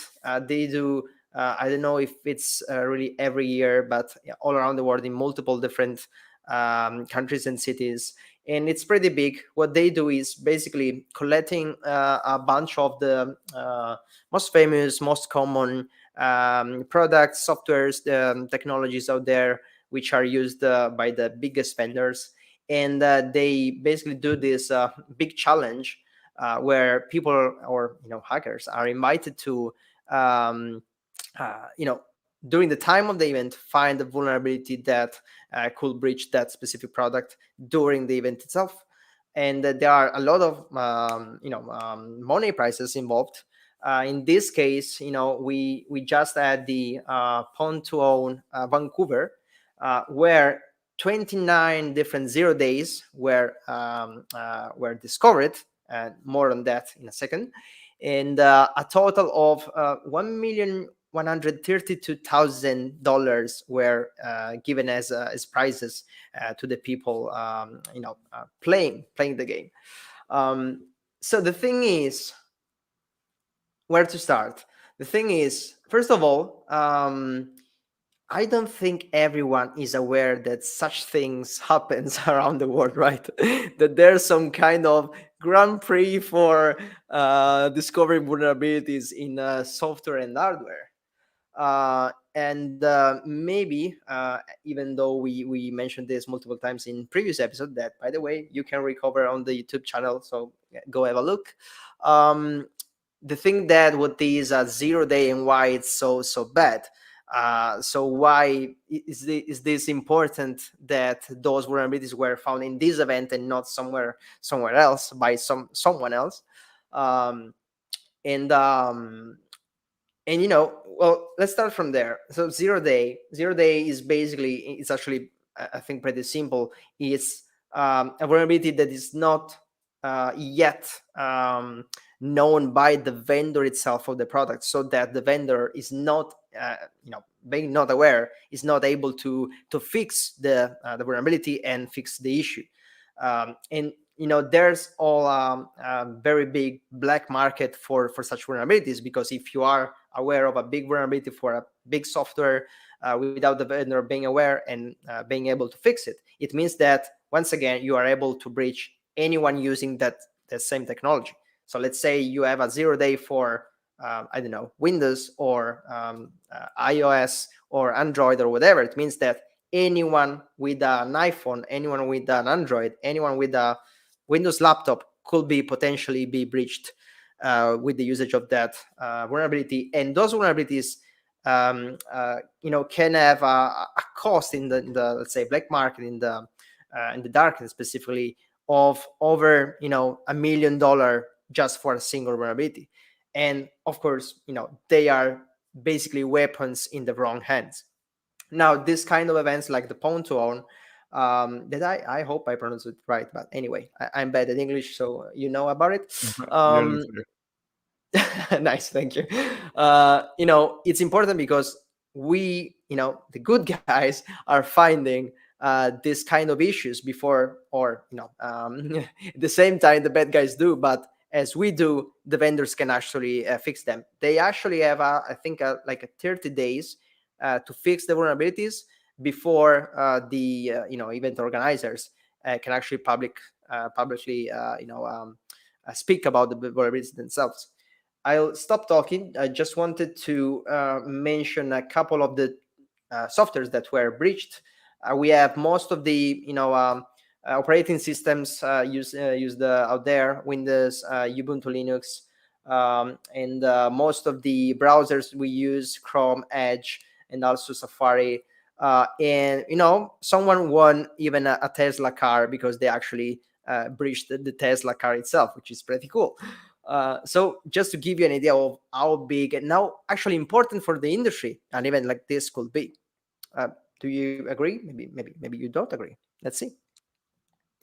they do. I don't know if it's really every year, but yeah, all around the world in multiple different countries and cities. And it's pretty big. What they do is basically collecting a bunch of the most famous, most common products, softwares, technologies out there, which are used by the biggest vendors. And they basically do this big challenge where people or hackers are invited to um, during the time of the event find the vulnerability that could breach that specific product during the event itself. And there are a lot of money prizes involved. In this case, we just had the Pwn2Own Vancouver, where 29 different 0 days were discovered, and more on that in a second. And a total of $1,132,000 were given as prizes to the people playing the game. So the thing is, where to start? The thing is, first of all, I don't think everyone is aware that such things happens around the world, right? That there's some kind of Grand Prix for discovering vulnerabilities in software and hardware. And maybe, even though we mentioned this multiple times in previous episode, that by the way you can recover on the YouTube channel, so go have a look. The thing that what is a 0 day and why it's so bad. So why is this important that those vulnerabilities were found in this event and not somewhere else by someone else? And well, let's start from there. So 0 day is basically, it's actually, I think, pretty simple. It's a vulnerability that is not yet known by the vendor itself of the product, so that the vendor is not being not aware, is not able to fix the vulnerability and fix the issue. And there's all a very big black market for such vulnerabilities, because if you are aware of a big vulnerability for a big software without the vendor being aware and being able to fix it, it means that once again you are able to breach anyone using that same technology. So let's say you have a 0 day for I don't know, Windows or iOS or Android or whatever. It means that anyone with an iPhone, anyone with an Android, anyone with a Windows laptop could potentially be breached with the usage of that vulnerability. And those vulnerabilities can have a cost in the let's say black market, in the darknet specifically, of over $1 million just for a single vulnerability. And of course, they are basically weapons in the wrong hands. Now, this kind of events like the Pwn2Own, that I hope I pronounce it right, but anyway, I'm bad at English, so you know about it. Nice, thank you. It's important because we, the good guys, are finding this kind of issues before, or at the same time the bad guys do, but as we do, the vendors can actually fix them. They actually have I think like 30 days to fix the vulnerabilities before the event organizers can actually publicly speak about the vulnerabilities themselves. I'll stop talking. I just wanted to mention a couple of the softwares that were breached. We have most of the operating systems used out there: Windows, Ubuntu Linux, and most of the browsers we use, Chrome, Edge, and also Safari. And someone won even a Tesla car because they actually breached the Tesla car itself, which is pretty cool. So just to give you an idea of how big and now actually important for the industry an event like this could be. Do you agree? Maybe you don't agree. Let's see.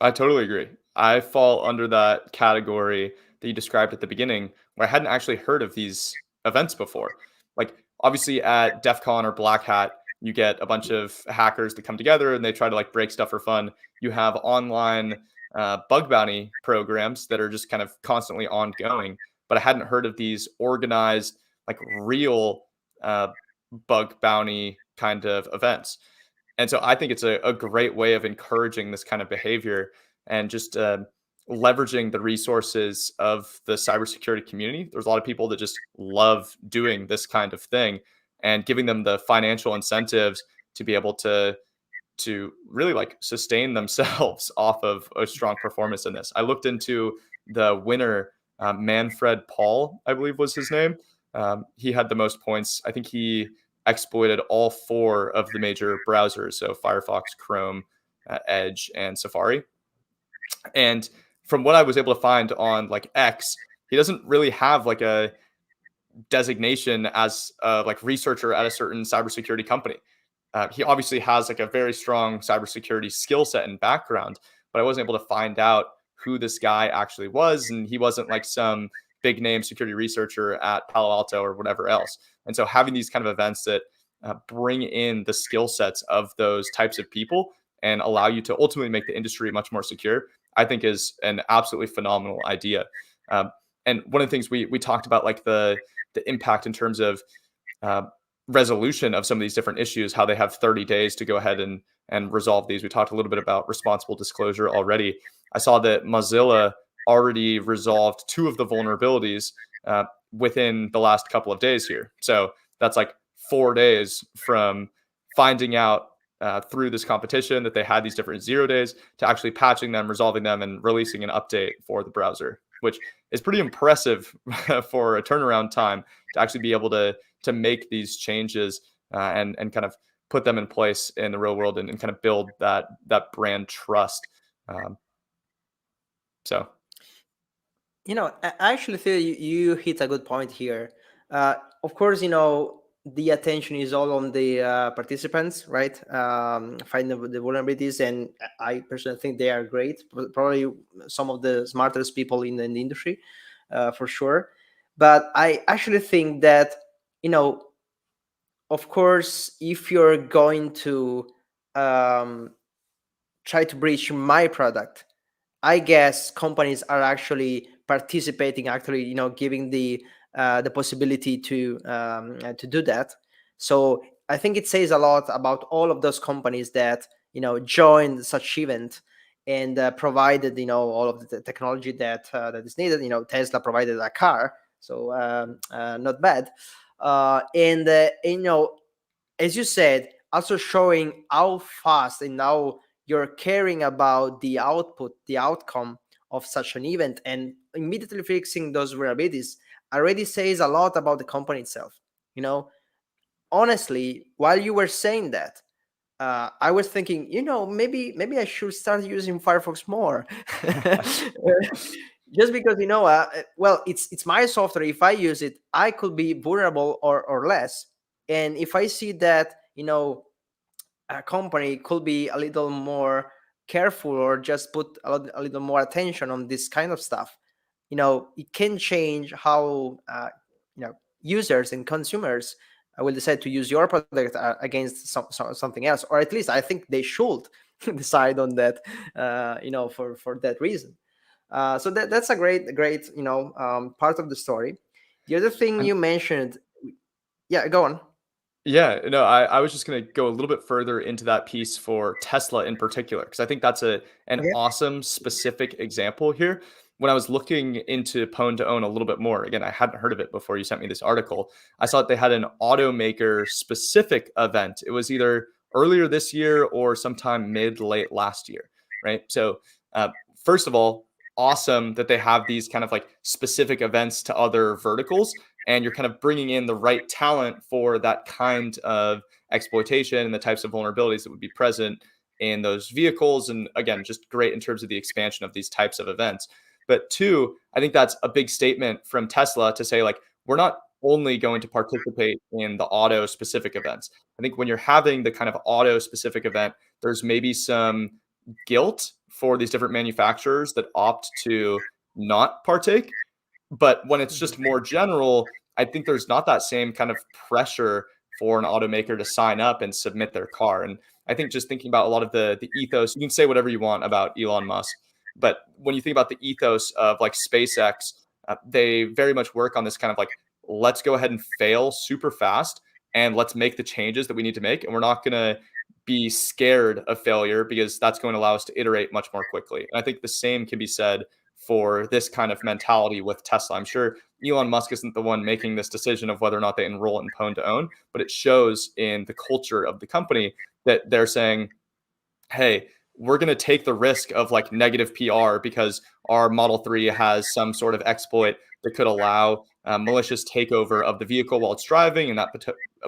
I totally agree. I fall under that category that you described at the beginning, where I hadn't actually heard of these events before. Like, obviously at DEF CON or Black Hat, you get a bunch of hackers that come together and they try to like break stuff for fun. You have online bug bounty programs that are just kind of constantly ongoing, but I hadn't heard of these organized, like real bug bounty kind of events. And so I think it's a great way of encouraging this kind of behavior and just leveraging the resources of the cybersecurity community. There's a lot of people that just love doing this kind of thing, and giving them the financial incentives to be able to really like sustain themselves off of a strong performance in this. I looked into the winner, Manfred Paul, I believe was his name. He had the most points. I think he exploited all 4 of the major browsers, so Firefox, Chrome, Edge, and Safari. And from what I was able to find on like X, he doesn't really have like a designation as a like researcher at a certain cybersecurity company. He obviously has like a very strong cybersecurity skill set and background, but I wasn't able to find out who this guy actually was, and he wasn't like some big name security researcher at Palo Alto or whatever else. And so having these kind of events that bring in the skill sets of those types of people and allow you to ultimately make the industry much more secure, I think is an absolutely phenomenal idea. And one of the things we talked about, like the impact in terms of resolution of some of these different issues, how they have 30 days to go ahead and resolve these. We talked a little bit about responsible disclosure already. I saw that Mozilla already resolved 2 of the vulnerabilities within the last couple of days here. So that's like 4 days from finding out through this competition that they had these different 0 days to actually patching them, resolving them, and releasing an update for the browser, which is pretty impressive for a turnaround time to actually be able to make these changes and kind of put them in place in the real world and kind of build that brand trust. So, I actually feel you hit a good point here. Of course, the attention is all on the participants, right? Finding the vulnerabilities, and I personally think they are great. Probably some of the smartest people in the industry, for sure. But I actually think that, of course, if you're going to try to breach my product, I guess companies are actually participating, actually, giving the possibility to do that. So I think it says a lot about all of those companies that joined such event and provided all of the technology that is needed. Tesla provided a car, so not bad. And as you said, also showing how fast and how you're caring about the output, the outcome of such an event, and immediately fixing those vulnerabilities already says a lot about the company itself. Honestly, while you were saying that, I was thinking, maybe I should start using Firefox more. Just because well, it's my software. If I use it, I could be vulnerable or less. And if I see that a company could be a little more careful or just put a little more attention on this kind of stuff, it can change how users and consumers will decide to use your product against something else, or at least I think they should decide on that, for that reason. So that's a great part of the story. The other thing you mentioned, yeah, go on. yeah, no, I was just going to go a little bit further into that piece for Tesla in particular, because I think that's an Okay. awesome specific example here. When I was looking into Pwn2Own a little bit more, again, I hadn't heard of it before you sent me this article. I saw that they had an automaker specific event. It was either earlier this year or sometime late last year. right? So first of all, awesome that they have these kind of like specific events to other verticals, and you're kind of bringing in the right talent for that kind of exploitation and the types of vulnerabilities that would be present in those vehicles. And again, just great in terms of the expansion of these types of events. But two, I think that's a big statement from Tesla to say, like, we're not only going to participate in the auto specific events. I think when you're having the kind of auto specific event, there's maybe some guilt for these different manufacturers that opt to not partake. But when it's just more general, I think there's not that same kind of pressure for an automaker to sign up and submit their car. And I think just thinking about a lot of the ethos, you can say whatever you want about Elon Musk, but when you think about the ethos of like SpaceX, they very much work on this kind of like, let's go ahead and fail super fast and let's make the changes that we need to make. And we're not going to be scared of failure because that's going to allow us to iterate much more quickly. And I think the same can be said for this kind of mentality with Tesla. I'm sure Elon Musk isn't the one making this decision of whether or not they enroll in Pwn2Own, but it shows in the culture of the company that they're saying, hey, we're going to take the risk of like negative PR because our Model 3 has some sort of exploit that could allow malicious takeover of the vehicle while it's driving, and that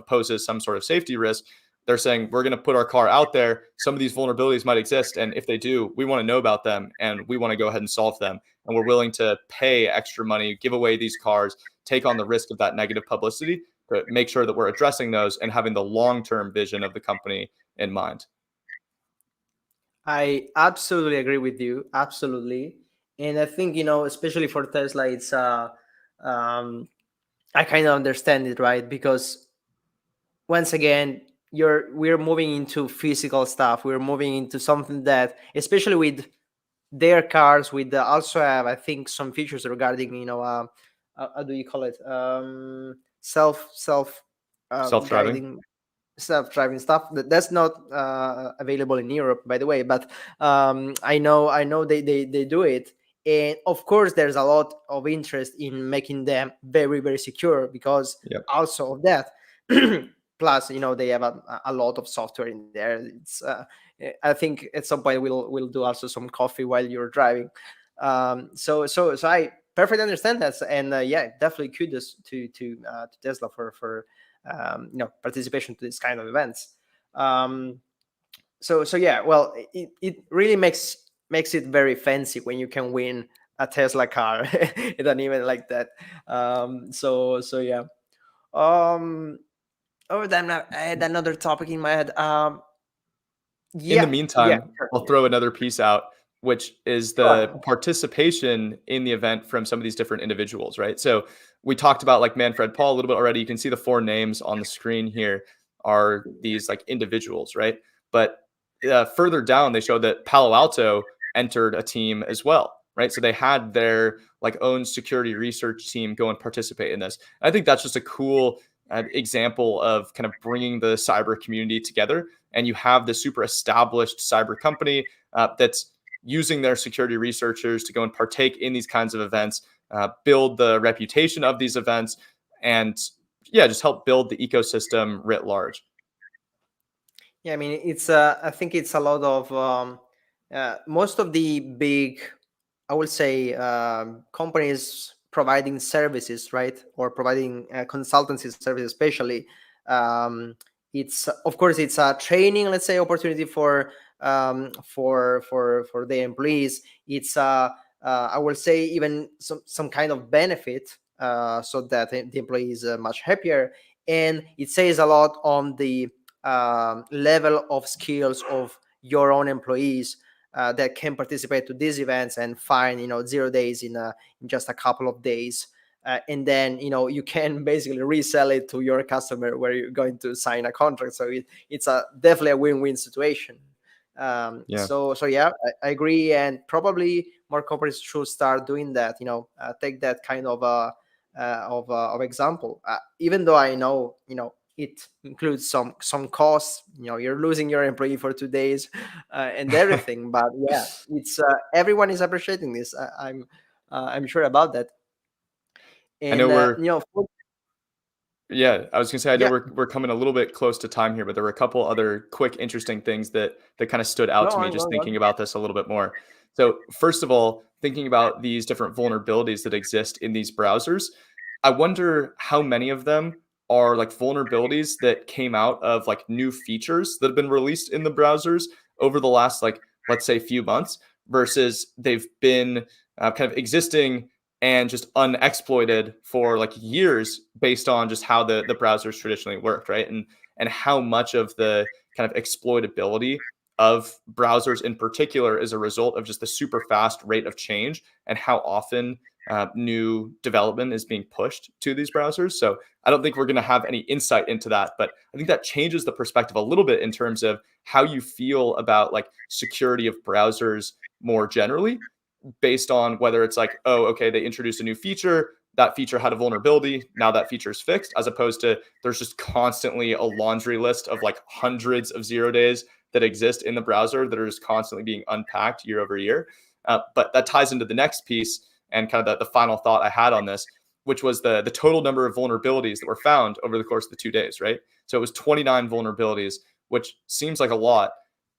poses some sort of safety risk. They're saying we're going to put our car out there. Some of these vulnerabilities might exist, and if they do, we want to know about them, and we want to go ahead and solve them. And we're willing to pay extra money, give away these cars, take on the risk of that negative publicity to make sure that we're addressing those and having the long-term vision of the company in mind. I absolutely agree with you. Absolutely. And I think, especially for Tesla, it's, I kind of understand it, right? Because once again, we're moving into physical stuff. We're moving into something that, especially with their cars, with also have, I think, some features regarding, how do you call it? Self-driving. Guiding, self-driving stuff. That's not available in Europe, by the way, but I know they do it. And of course there's a lot of interest in making them very, very secure because also of that. Plus, they have a lot of software in there. It's I think at some point we'll do also some coffee while you're driving. So I perfectly understand that, and yeah, definitely kudos to Tesla for participation to this kind of events. So yeah, well, it really makes it very fancy when you can win a Tesla car at an event like that. So yeah. Oh, then I had another topic in my head. In the meantime, sure. I'll throw another piece out, which is the participation in the event from some of these different individuals, right? So we talked about like Manfred Paul a little bit already. You can see the 4 names on the screen here are these like individuals, right? But further down, they show that Palo Alto entered a team as well, right? So they had their like own security research team go and participate in this. And I think that's just a cool example of kind of bringing the cyber community together. And you have the super established cyber company that's using their security researchers to go and partake in these kinds of events, build the reputation of these events, and yeah, just help build the ecosystem writ large. Yeah, I mean, it's I think it's a lot of most of the big, I would say, companies providing services, right, or providing consultancy services, especially. It's of course it's a training, let's say, opportunity for the employees. It's I will say even some kind of benefit, so that the employee is much happier, and it says a lot on the level of skills of your own employees that can participate to these events and find 0 days in just a couple of days, and then you can basically resell it to your customer where you're going to sign a contract. So it's definitely a win-win situation. So yeah, I agree, and probably more companies should start doing that. Take that kind of example. Even though I know it includes some costs. You're losing your employee for 2 days and everything. But yeah, it's everyone is appreciating this. I'm sure about that. I know And Yeah, I was gonna say I know Yeah, we're coming a little bit close to time here, but there were a couple other quick, interesting things that kind of stood go out to me on, go just on, go on. thinking about this a little bit more. So first of all, thinking about these different vulnerabilities that exist in these browsers, I wonder how many of them are like vulnerabilities that came out of like new features that have been released in the browsers over the last like let's say few months versus they've been kind of existing and just unexploited for like years based on just how the browsers traditionally worked, right? And how much of the kind of exploitability of browsers in particular is a result of just the super fast rate of change and how often new development is being pushed to these browsers. So I don't think we're going to have any insight into that, but I think that changes the perspective a little bit in terms of how you feel about like security of browsers more generally, based on whether it's like, oh, okay, they introduced a new feature, that feature had a vulnerability, now that feature is fixed, as opposed to there's just constantly a laundry list of like hundreds of 0 days that exist in the browser that are just constantly being unpacked year over year. But that ties into the next piece and kind of the final thought I had on this, which was the total number of vulnerabilities that were found over the course of the 2 days, right? So it was 29 vulnerabilities, which seems like a lot.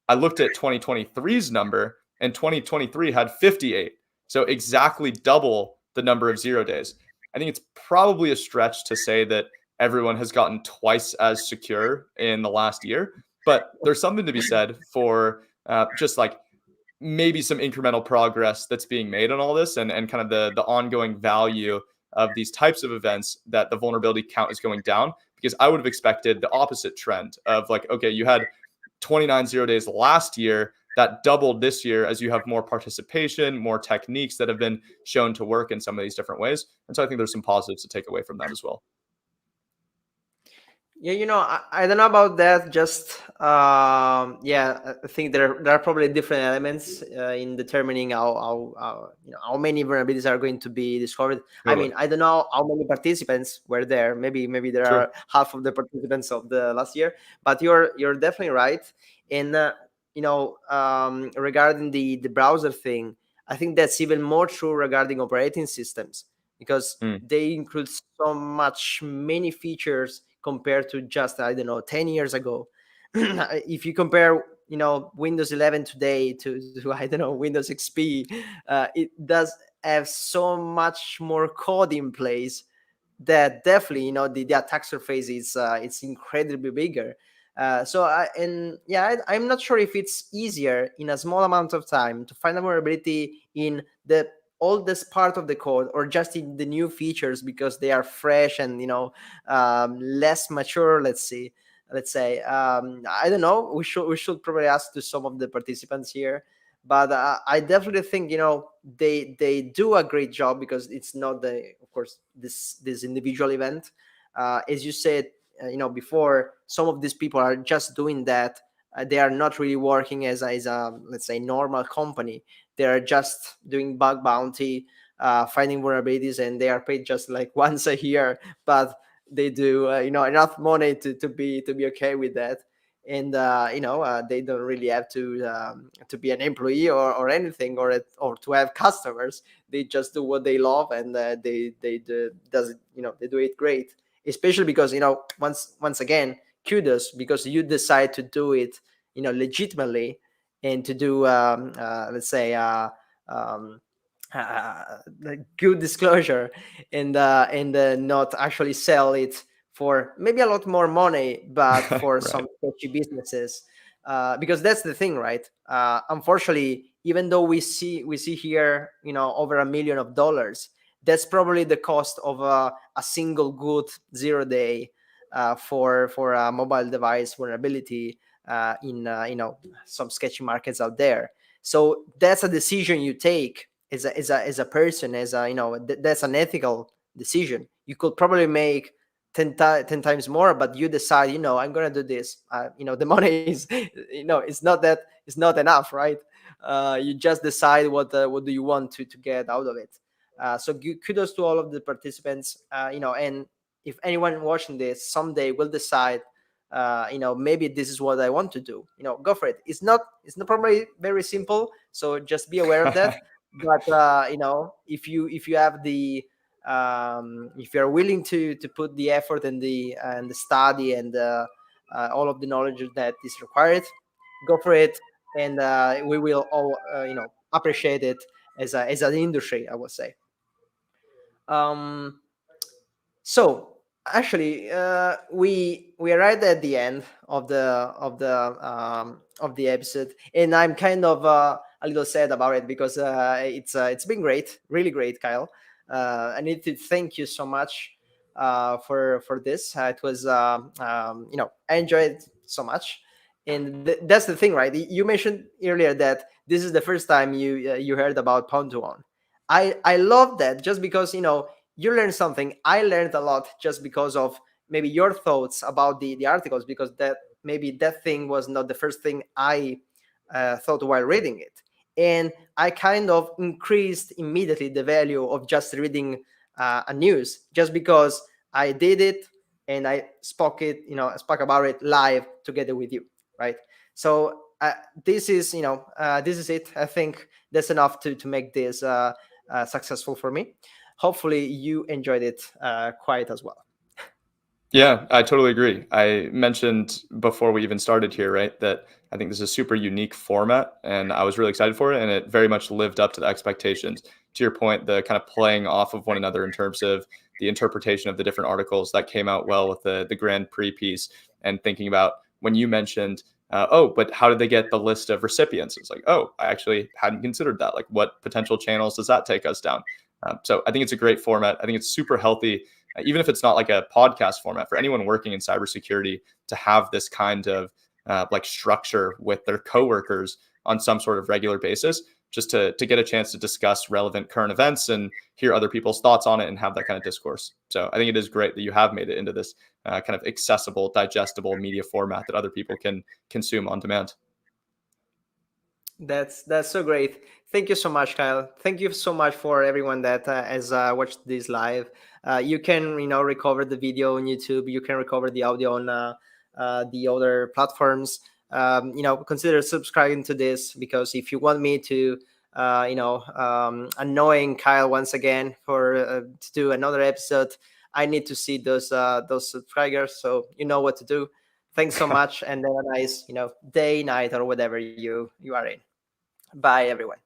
I looked at 2023's number, and 2023 had 58. So exactly double the number of 0 days. I think it's probably a stretch to say that everyone has gotten twice as secure in the last year, but there's something to be said for just like maybe some incremental progress that's being made on all this, and kind of the ongoing value of these types of events, that the vulnerability count is going down, because I would have expected the opposite trend of like, okay, you had 29 0 days last year, that doubled this year as you have more participation, more techniques that have been shown to work in some of these different ways. And so I think there's some positives to take away from that as well. Yeah, I don't know about that. Just yeah, I think there are probably different elements in determining how many vulnerabilities are going to be discovered. I Totally. mean, I don't know how many participants were there. Maybe there Sure. are half of the participants of the last year, but you're definitely right. And regarding the browser thing, I think that's even more true regarding operating systems, because Mm, they include so much many features compared to just, I don't know, 10 years ago. If you compare Windows 11 today to I don't know, Windows XP, it does have so much more code in place that definitely the attack surface is it's incredibly bigger. I'm not sure if it's easier in a small amount of time to find a vulnerability in the oldest part of the code, or just in the new features because they are fresh and less mature. Let's say I don't know. We should probably ask to some of the participants here, but I definitely think they do a great job, because it's not of course this individual event. As you said, before, some of these people are just doing that. They are not really working as a let's say normal company. They are just doing bug bounty, finding vulnerabilities, and they are paid just like once a year. But they do enough money to be okay with that. And they don't really have to be an employee or anything, or to have customers. They just do what they love, and they do, does it they do it great. Especially because once again, kudos, because you decide to do it legitimately, and to do let's say like good disclosure, and not actually sell it for maybe a lot more money, but for right. some sketchy businesses. Because that's the thing, right? Unfortunately, even though we see here over $1 million, that's probably the cost of a single good 0 day for a mobile device vulnerability in some sketchy markets out there. So that's a decision you take as a person, that's an ethical decision. You could probably make 10 times more, but you decide, I'm gonna do this. The money is it's not enough, right? You just decide what do you want to get out of it. So kudos to all of the participants. And if anyone watching this someday will decide, maybe this is what I want to do, go for it. It's not probably very simple, so just be aware of that. But if you have if you're willing to put the effort and the study and all of the knowledge that is required, go for it, and we will all appreciate it as an industry, I would say. Um, so actually, we arrived at the end of the episode, and I'm kind of a little sad about it because it's been great, really great, Kyle. I need to thank you so much for this. It was I enjoyed it so much, and that's the thing, right? You mentioned earlier that this is the first time you heard about Pwn2Own. I love that, just because you learn something. I learned a lot just because of maybe your thoughts about the articles, because that maybe that thing was not the first thing I thought while reading it. And I kind of increased immediately the value of just reading a news, just because I did it and I spoke spoke about it live together with you, right? So this is this is it. I think that's enough to make this successful for me. Hopefully you enjoyed it quite as well. Yeah, I totally agree. I mentioned before we even started here, right, that I think this is a super unique format, and I was really excited for it, and it very much lived up to the expectations. To your point, the kind of playing off of one another in terms of the interpretation of the different articles, that came out well with the Grand Prix piece, and thinking about when you mentioned, oh, but how did they get the list of recipients? It's like, oh, I actually hadn't considered that. Like, what potential channels does that take us down? So I think it's a great format. I think it's super healthy, even if it's not like a podcast format, for anyone working in cybersecurity to have this kind of like structure with their coworkers on some sort of regular basis, just to get a chance to discuss relevant current events and hear other people's thoughts on it and have that kind of discourse. So I think it is great that you have made it into this kind of accessible, digestible media format that other people can consume on demand. That's so great. Thank you so much, Kyle. Thank you so much for everyone that has watched this live. You can recover the video on YouTube. You can recover the audio on the other platforms. Consider subscribing to this, because if you want me to annoying Kyle once again for to do another episode, I need to see those subscribers. So you know what to do. Thanks so much, and have a nice day, night, or whatever you are in. Bye, everyone.